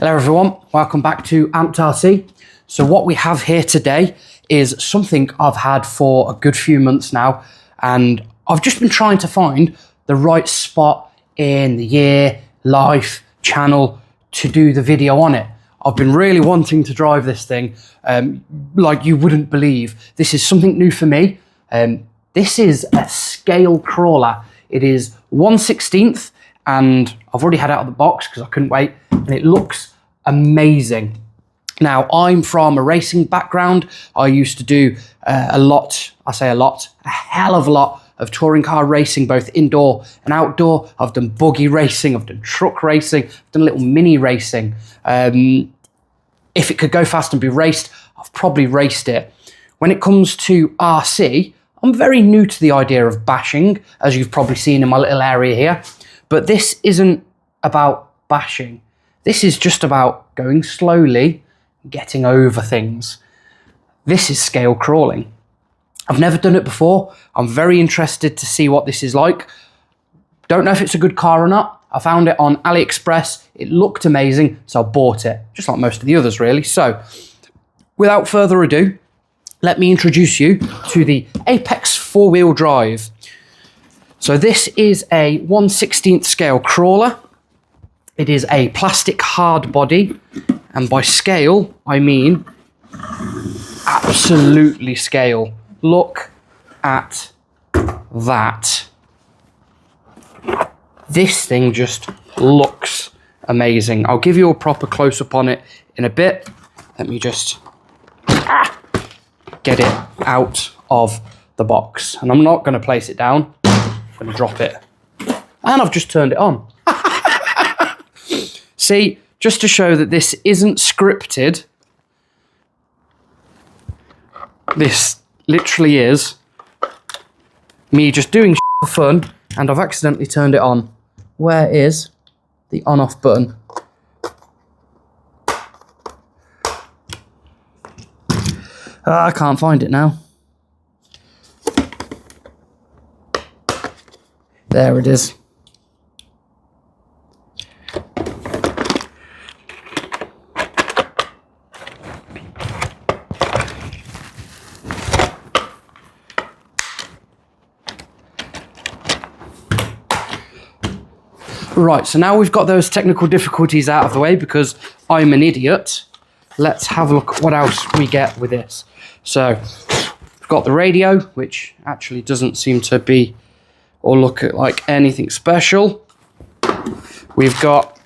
Hello everyone, welcome back to Amped RC. So what we have here today is something I've had for a good few months now, and I've just been trying to find the right spot in the year, life, channel to do the video on it. I've been really wanting to drive this thing, like you wouldn't believe. This is something new for me. This is a scale crawler. It is 1/16th, and I've already had it out of the box because I couldn't wait, and it looks amazing. Now, I'm from a racing background. I used to do a hell of a lot of touring car racing, both indoor and outdoor. I've done buggy racing, I've done truck racing, I've done little mini racing. If it could go fast and be raced, I've probably raced it. When it comes to RC, I'm very new to the idea of bashing, as you've probably seen in my little area here. But this isn't about bashing. This is just about going slowly, getting over things. This is scale crawling. I've never done it before. I'm very interested to see what this is like. Don't know if it's a good car or not. I found it on AliExpress. It looked amazing, so I bought it, just like most of the others really. So, without further ado, let me introduce you to the Apex 4-wheel drive. So this is a 1/16th scale crawler. It is a plastic hard body, and by scale, I mean absolutely scale. Look at that. This thing just looks amazing. I'll give you a proper close-up on it in a bit. Let me just get it out of the box. And I'm not going to place it down. I'm going to drop it. And I've just turned it on. See, just to show that this isn't scripted, this literally is me just doing for fun, and I've accidentally turned it on. Where is the on-off button? I can't find it now. There it is. Right, so now we've got those technical difficulties out of the way because I'm an idiot. Let's have a look at what else we get with this. So, we've got the radio, which actually doesn't seem to be or look at like anything special. We've got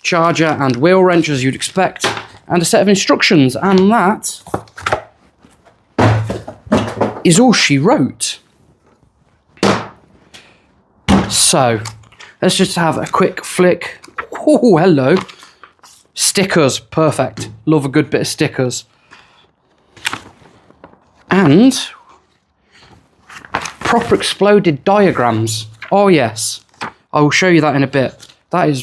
charger and wheel wrench, as you'd expect, and a set of instructions, and that is all she wrote. So, let's just have a quick flick. Oh, hello. Stickers, perfect. Love a good bit of stickers. And proper exploded diagrams. Oh yes, I will show you that in a bit. That is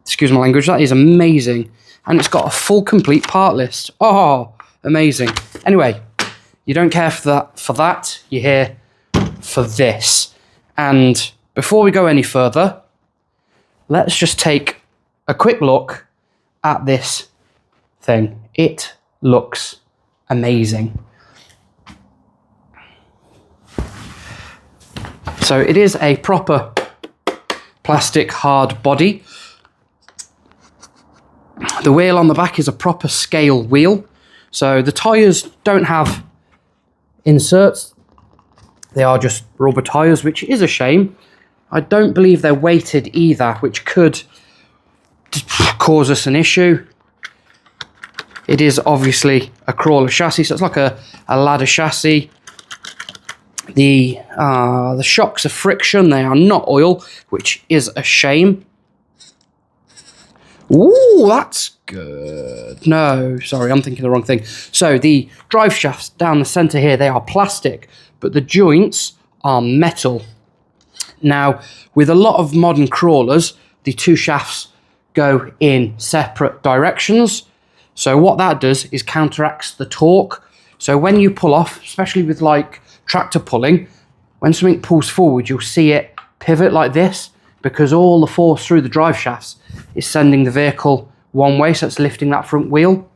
excuse my language, that is amazing. And it's got a full complete part list. Oh, amazing. Anyway, you don't care for that, you're here for this. And before we go any further, let's just take a quick look at this thing. It looks amazing. So it is a proper plastic hard body. The wheel on the back is a proper scale wheel. So the tyres don't have inserts. They are just rubber tyres, which is a shame. I don't believe they're weighted either, which could cause us an issue. It is obviously a crawler chassis, so it's like a ladder chassis. The shocks are friction, they are not oil, which is a shame. Ooh, that's good. No, sorry, I'm thinking the wrong thing. So the drive shafts down the centre here, they are plastic, but the joints are metal. Now, with a lot of modern crawlers, the two shafts go in separate directions. So what that does is counteracts the torque. So when you pull off, especially with like tractor pulling, when something pulls forward, you'll see it pivot like this because all the force through the drive shafts is sending the vehicle one way, so it's lifting that front wheel.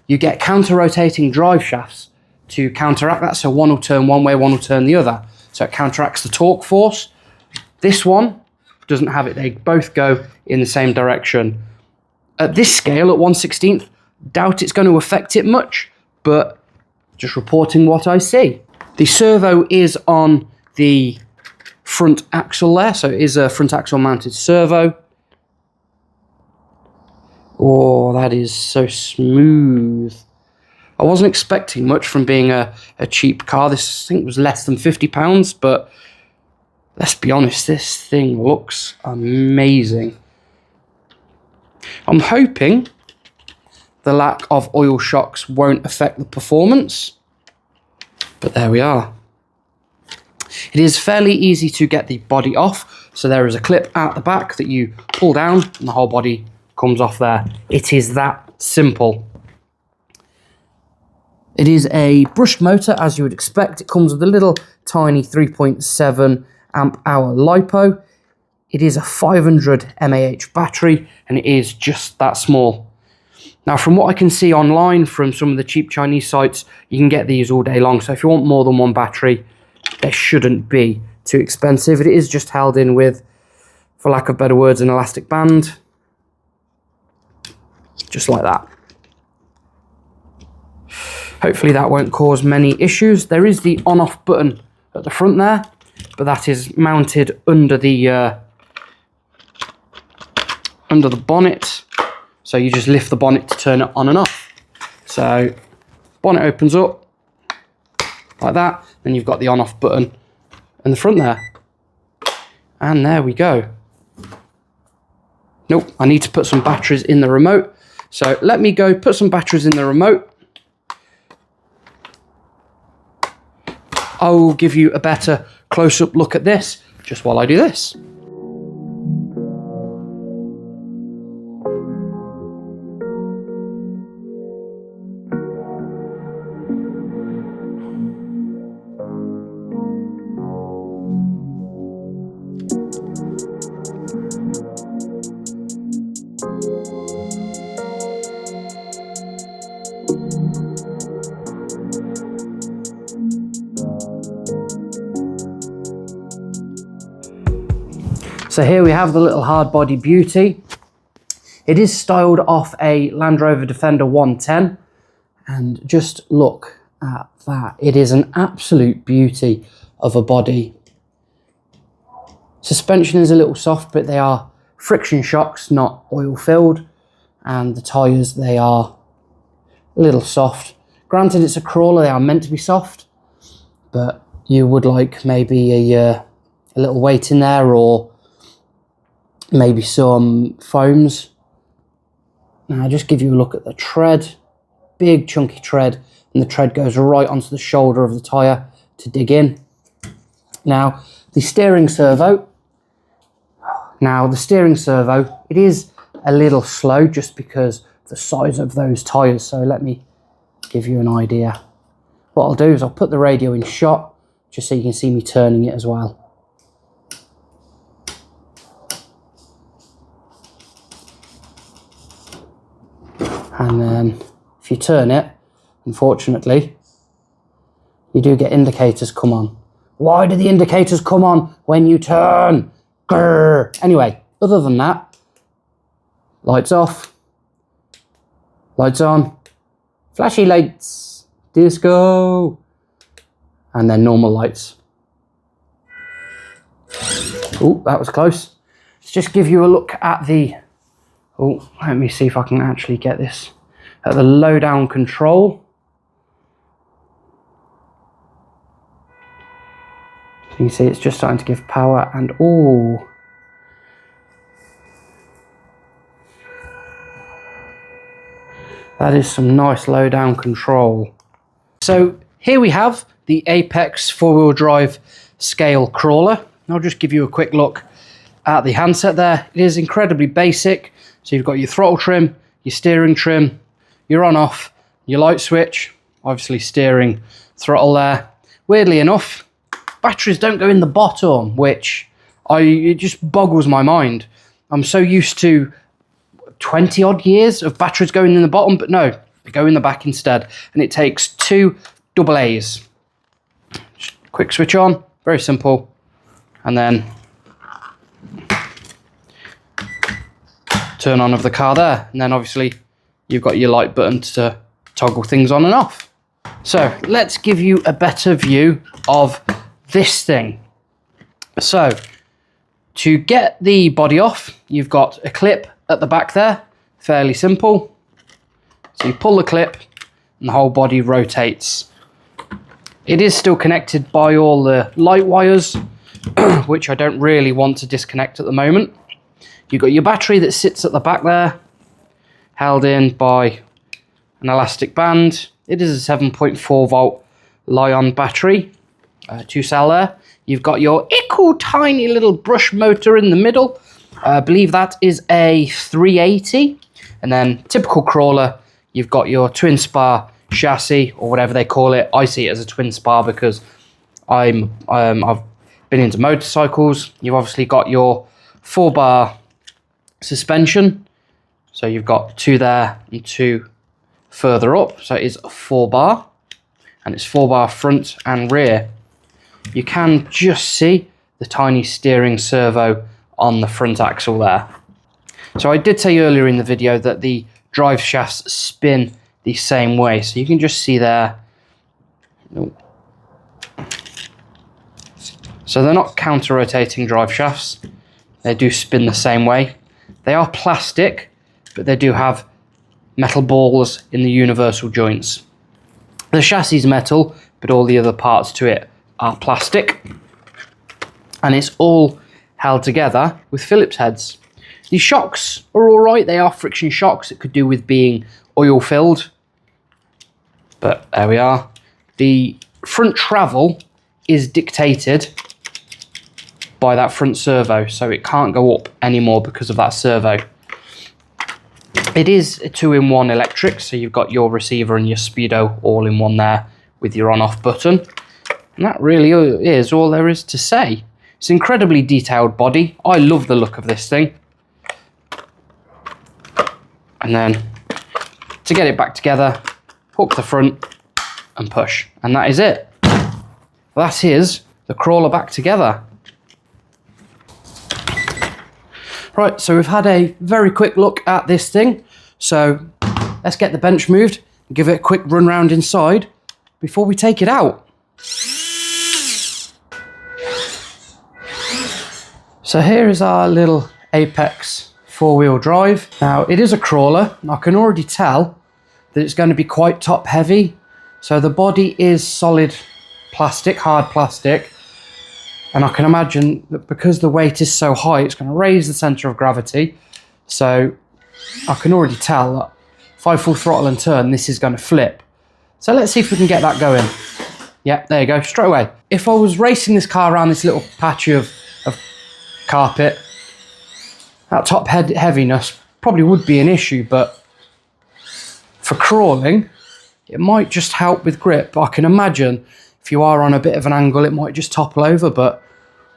You get counter-rotating drive shafts to counteract that, so one will turn one way, one will turn the other, so it counteracts the torque force. This one doesn't have it, they both go in the same direction. At this scale, at 1/16th, doubt it's going to affect it much, but just reporting what I see. The servo is on the front axle there, so it is a front axle mounted servo. Oh, that is so smooth. I wasn't expecting much from being a cheap car. This, I think, was less than £50, but let's be honest, this thing looks amazing. I'm hoping the lack of oil shocks won't affect the performance, but there we are. It is fairly easy to get the body off, so there is a clip at the back that you pull down and the whole body comes off there. It is that simple. It is a brushed motor, as you would expect. It comes with a little tiny 3.7 amp hour LiPo. It is a 500 mAh battery, and it is just that small. Now, from what I can see online from some of the cheap Chinese sites, you can get these all day long. So if you want more than one battery, they shouldn't be too expensive. It is just held in with, for lack of better words, an elastic band. Just like that. Hopefully that won't cause many issues. There is the on-off button at the front there, but that is mounted under the bonnet. So you just lift the bonnet to turn it on and off. So bonnet opens up like that, then you've got the on-off button in the front there. And there we go. Nope, I need to put some batteries in the remote. So let me go put some batteries in the remote. I will give you a better close-up look at this just while I do this. So here we have the little hard body beauty. It is styled off a Land Rover Defender 110, and just look at that. It is an absolute beauty of a body. Suspension is a little soft, but they are friction shocks, not oil filled, and the tyres, they are a little soft. Granted, it's a crawler, they are meant to be soft, but you would like maybe a little weight in there, or maybe some foams. Now I'll just give you a look at the tread. Big chunky tread, and the tread goes right onto the shoulder of the tyre to dig in. Now the steering servo, it is a little slow just because of the size of those tyres, so let me give you an idea. What I'll do is I'll put the radio in shot just so you can see me turning it as well. And then if you turn it, unfortunately, you do get indicators come on. Why do the indicators come on when you turn? Grrr. Anyway, other than that, lights off, lights on, flashy lights, disco, and then normal lights. Oh, that was close. Let's just give you a look at the, oh, let me see if I can actually get this at the low down control. You can see it's just starting to give power, and oh, that is some nice low down control. So here we have the Apex 4-wheel drive scale crawler. I'll just give you a quick look at the handset there. It is incredibly basic. So you've got your throttle trim, your steering trim, your on-off, your light switch, obviously steering, throttle there. Weirdly enough, batteries don't go in the bottom, which it just boggles my mind. I'm so used to 20 odd years of batteries going in the bottom, but no, they go in the back instead. And it takes 2 AA's. Quick switch on, very simple. And then turn on of the car there. And then obviously you've got your light button to toggle things on and off. So let's give you a better view of this thing. So to get the body off, you've got a clip at the back there, fairly simple. So you pull the clip and the whole body rotates. It is still connected by all the light wires, which I don't really want to disconnect at the moment. You've got your battery that sits at the back there, held in by an elastic band. It is a 7.4 volt Li-ion battery, 2-cell there. You've got your tiny little brush motor in the middle. I believe that is a 380. And then typical crawler, you've got your twin spar chassis or whatever they call it. I see it as a twin spar because I've been into motorcycles. You've obviously got your 4-bar suspension. So you've got 2 there and 2 further up. So it is a 4-bar and it's 4-bar front and rear. You can just see the tiny steering servo on the front axle there. So I did say earlier in the video that the drive shafts spin the same way. So you can just see there. So they're not counter-rotating drive shafts. They do spin the same way. They are plastic, but they do have metal balls in the universal joints. The chassis is metal, but all the other parts to it are plastic, and it's all held together with Phillips heads. The shocks are all right. They are friction shocks. It could do with being oil filled, but there we are. The front travel is dictated by that front servo, so it can't go up anymore because of that servo. It is a 2-in-1 electric, so you've got your receiver and your speedo all in one there with your on-off button. And that really is all there is to say. It's an incredibly detailed body. I love the look of this thing. And then to get it back together, hook the front and push. And that is it. That is the crawler back together. Right, so we've had a very quick look at this thing. So let's get the bench moved and give it a quick run round inside before we take it out. So here is our little Apex 4-wheel drive. Now it is a crawler. I can already tell that it's going to be quite top heavy. So the body is solid plastic, hard plastic. And I can imagine that because the weight is so high, it's going to raise the centre of gravity. So I can already tell that if I full throttle and turn, this is going to flip. So let's see if we can get that going. Yeah, there you go, straight away. If I was racing this car around this little patch of carpet, that top heaviness probably would be an issue, but for crawling, it might just help with grip. I can imagine if you are on a bit of an angle, it might just topple over, but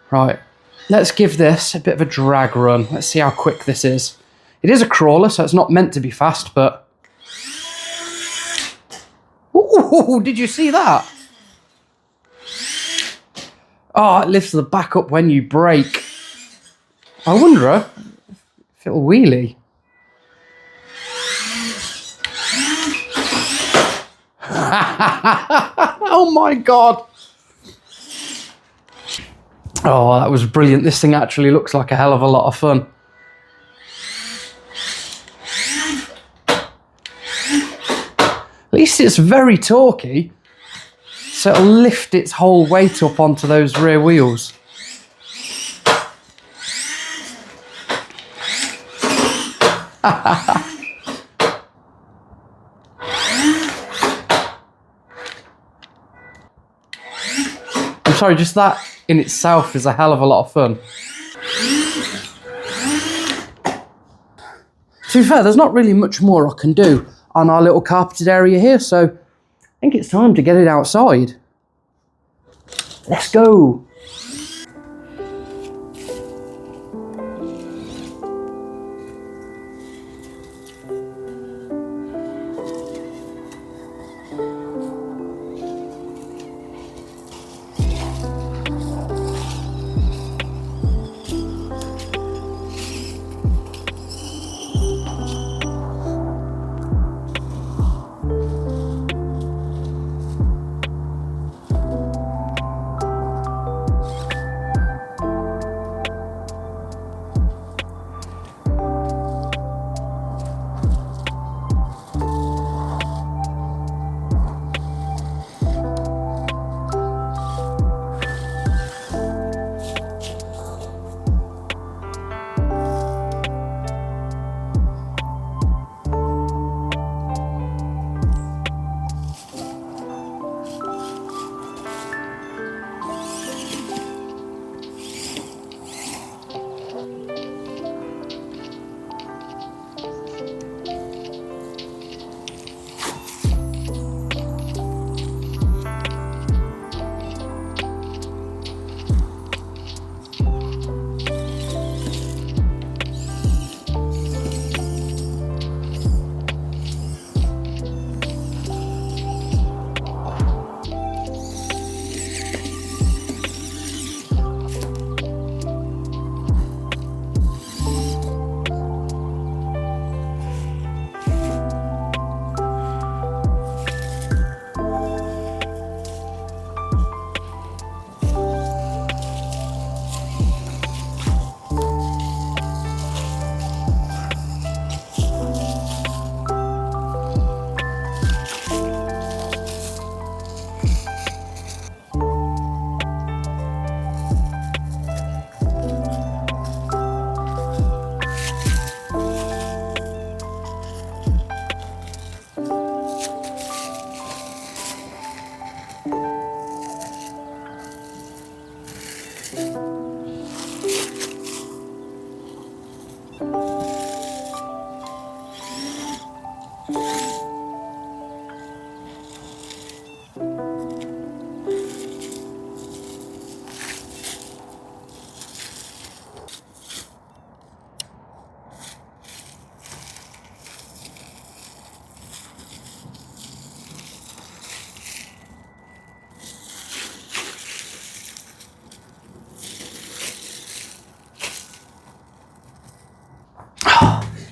right, let's give this a bit of a drag run. Let's see how quick this is. It is a crawler, so it's not meant to be fast, but... Ooh, did you see that? Oh, it lifts the back up when you brake. I wonder if it'll wheelie. Oh my God. Oh, that was brilliant. This thing actually looks like a hell of a lot of fun. At least it's very torquey, so it'll lift its whole weight up onto those rear wheels. I'm sorry, just that in itself is a hell of a lot of fun. To be fair, there's not really much more I can do on our little carpeted area here, so I think it's time to get it outside. Let's go.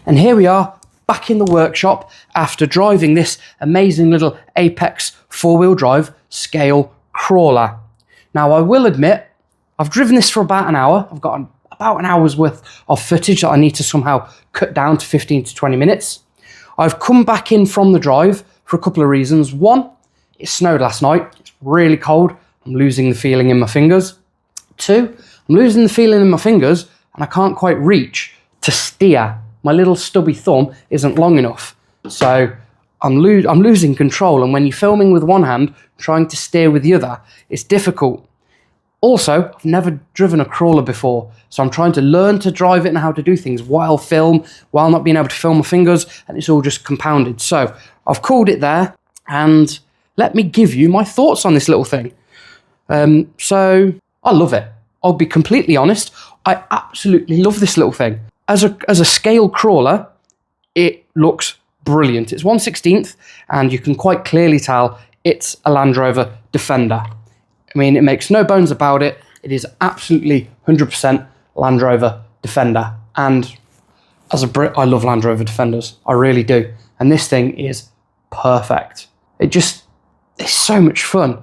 And here we are back in the workshop after driving this amazing little Apex 4-wheel drive scale crawler. Now I will admit, I've driven this for about an hour. I've got about an hour's worth of footage that I need to somehow cut down to 15 to 20 minutes. I've come back in from the drive for a couple of reasons. One, it snowed last night. It's really cold. I'm losing the feeling in my fingers. Two, I'm losing the feeling in my fingers and I can't quite reach to steer. My little stubby thumb isn't long enough. So I'm losing control, and when you're filming with one hand, trying to steer with the other, it's difficult. Also, I've never driven a crawler before, so I'm trying to learn to drive it and how to do things while not being able to film my fingers, and it's all just compounded. So I've called it there, and let me give you my thoughts on this little thing. So I love it. I'll be completely honest, I absolutely love this little thing. As a scale crawler, it looks brilliant. It's 1/16, and you can quite clearly tell it's a Land Rover Defender. I mean, it makes no bones about it. It is absolutely 100% Land Rover Defender. And as a Brit, I love Land Rover Defenders. I really do. And this thing is perfect. It's so much fun.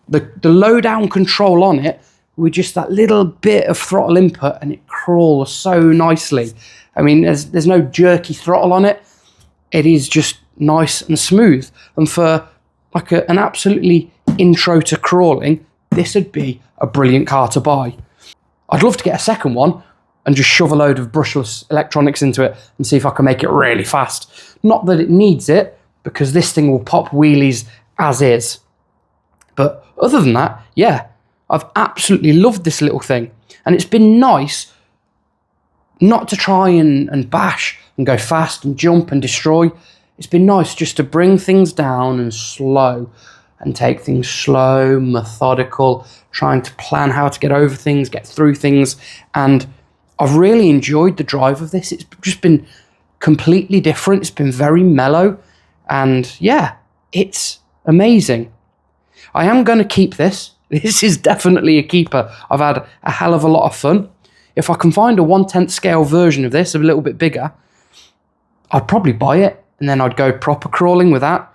The low down control on it, with just that little bit of throttle input, and it crawls so nicely. I mean, there's no jerky throttle on it. It is just nice and smooth. And for like an absolutely intro to crawling, this would be a brilliant car to buy. I'd love to get a second one and just shove a load of brushless electronics into it and see if I can make it really fast. Not that it needs it, because this thing will pop wheelies as is. But other than that, yeah, I've absolutely loved this little thing. And it's been nice not to try and bash and go fast and jump and destroy. It's been nice just to bring things down and slow and take things slow, methodical, trying to plan how to get over things, get through things. And I've really enjoyed the drive of this. It's just been completely different. It's been very mellow. And yeah, it's amazing. I am going to keep this. This is definitely a keeper. I've had a hell of a lot of fun. If I can find a 1/10 scale version of this, a little bit bigger, I'd probably buy it, and then I'd go proper crawling with that.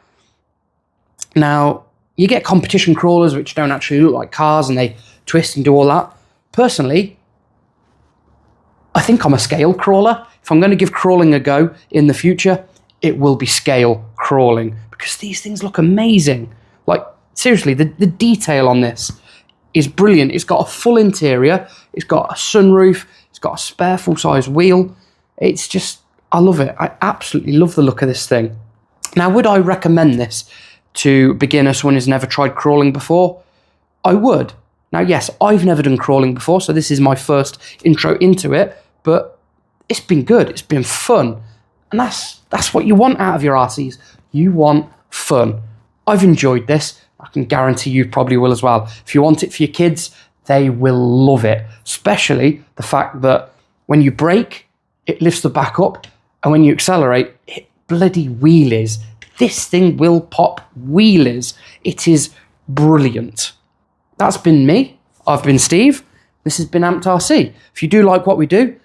Now, you get competition crawlers which don't actually look like cars and they twist and do all that. Personally, I think I'm a scale crawler. If I'm going to give crawling a go in the future, it will be scale crawling, because these things look amazing. Like, seriously, the detail on this is brilliant. It's got a full interior, it's got a sunroof, it's got a spare full-size wheel. It's just, I love it. I absolutely love the look of this thing. Now, would I recommend this to beginners, someone who's never tried crawling before? I would. Now, yes, I've never done crawling before, so this is my first intro into it, but it's been good, it's been fun. And that's what you want out of your RCs. You want fun. I've enjoyed this. I can guarantee you probably will as well. If you want it for your kids, they will love it. Especially the fact that when you brake, it lifts the back up, and when you accelerate, it bloody wheelies. This thing will pop wheelies. It is brilliant. That's been me. I've been Steve. This has been Amped RC. If you do like what we do,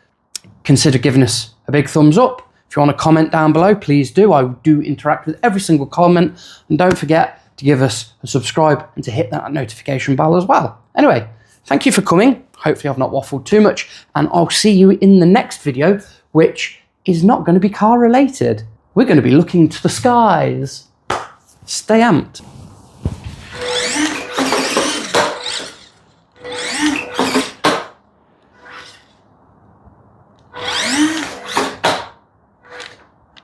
consider giving us a big thumbs up. If you want to comment down below, please do. I do interact with every single comment. And don't forget to give us a subscribe and to hit that notification bell as well. Anyway, thank you for coming. Hopefully I've not waffled too much, and I'll see you in the next video, which is not going to be car related. We're going to be looking to the skies. Stay amped.